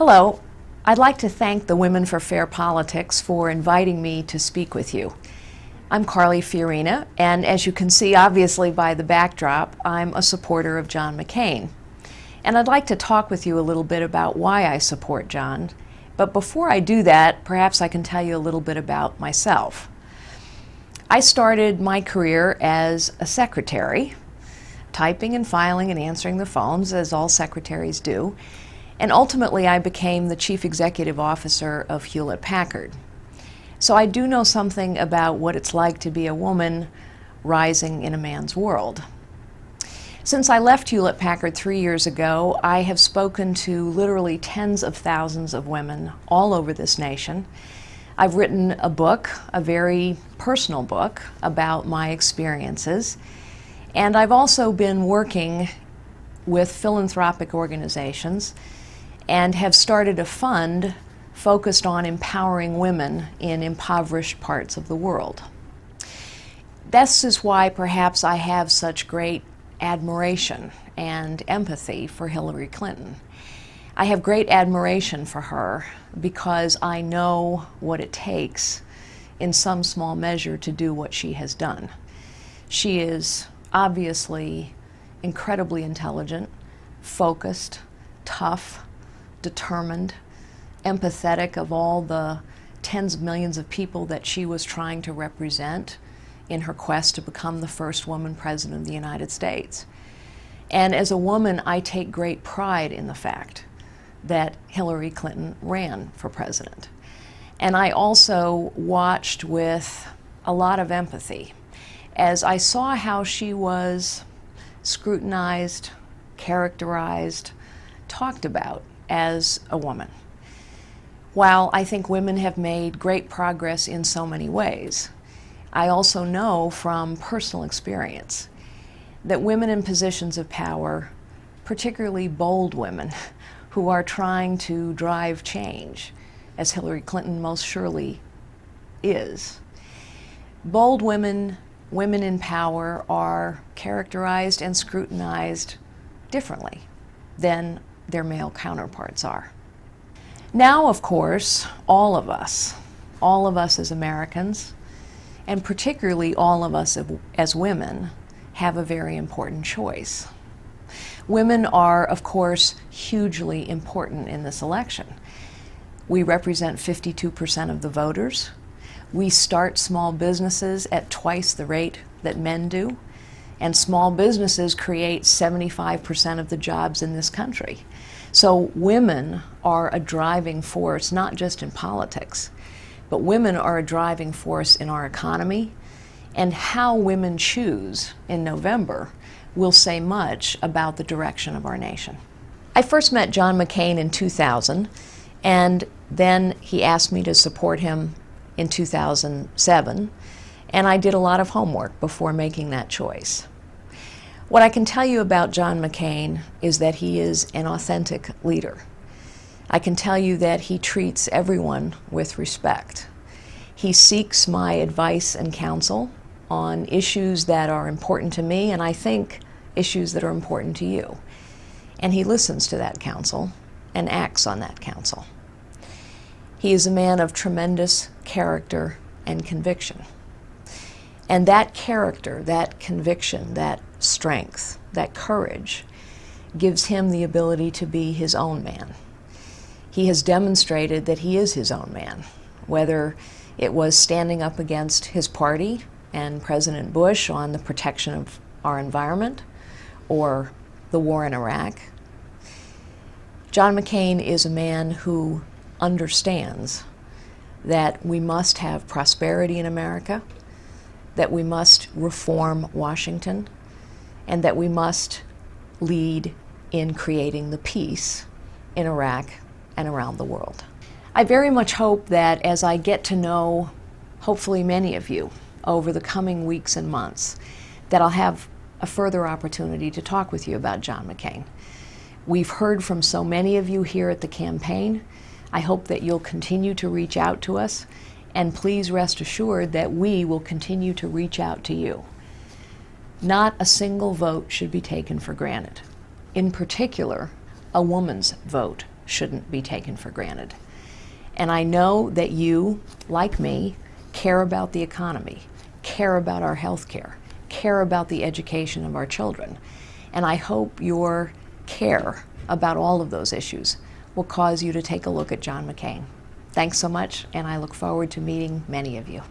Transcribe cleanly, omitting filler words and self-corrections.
Hello. I'd like to thank the Women for Fair Politics for inviting me to speak with you. I'm Carly Fiorina, and as you can see obviously by the backdrop, I'm a supporter of John McCain. And I'd like to talk with you a little bit about why I support John. But before I do that, perhaps I can tell you a little bit about myself. I started my career as a secretary, typing and filing and answering the phones, as all secretaries do. And ultimately, I became the chief executive officer of Hewlett-Packard. So I do know something about what it's like to be a woman rising in a man's world. Since I left Hewlett-Packard 3 years ago, I have spoken to literally tens of thousands of women all over this nation. I've written a book, a very personal book, about my experiences. And I've also been working with philanthropic organizations and have started a fund focused on empowering women in impoverished parts of the world. This is why perhaps I have such great admiration and empathy for Hillary Clinton. I have great admiration for her because I know what it takes in some small measure to do what she has done. She is obviously incredibly intelligent, focused, tough, determined, empathetic of all the tens of millions of people that she was trying to represent in her quest to become the first woman president of the United States. And as a woman, I take great pride in the fact that Hillary Clinton ran for president. And I also watched with a lot of empathy as I saw how she was scrutinized, characterized, talked about as a woman. While I think women have made great progress in so many ways, I also know from personal experience that women in positions of power, particularly bold women who are trying to drive change, as Hillary Clinton most surely is, bold women, women in power are characterized and scrutinized differently than their male counterparts are. Now, of course, all of us as Americans, and particularly all of us as women, have a very important choice. Women are, of course, hugely important in this election. We represent 52% of the voters. We start small businesses at twice the rate that men do, and small businesses create 75% of the jobs in this country. So women are a driving force, not just in politics, but women are a driving force in our economy, and how women choose in November will say much about the direction of our nation. I first met John McCain in 2000, and then he asked me to support him in 2007, and I did a lot of homework before making that choice. What I can tell you about John McCain is that he is an authentic leader. I can tell you that he treats everyone with respect. He seeks my advice and counsel on issues that are important to me, and I think issues that are important to you. And he listens to that counsel and acts on that counsel. He is a man of tremendous character and conviction. And that character, that conviction, that strength, that courage gives him the ability to be his own man. He has demonstrated that he is his own man, whether it was standing up against his party and President Bush on the protection of our environment or the war in Iraq. John McCain is a man who understands that we must have prosperity in America, that we must reform Washington, and that we must lead in creating the peace in Iraq and around the world. I very much hope that as I get to know, hopefully many of you, over the coming weeks and months, that I'll have a further opportunity to talk with you about John McCain. We've heard from so many of you here at the campaign. I hope that you'll continue to reach out to us, and please rest assured that we will continue to reach out to you. Not a single vote should be taken for granted. In particular, a woman's vote shouldn't be taken for granted. And I know that you, like me, care about the economy, care about our health care, care about the education of our children. And I hope your care about all of those issues will cause you to take a look at John McCain. Thanks so much, and I look forward to meeting many of you.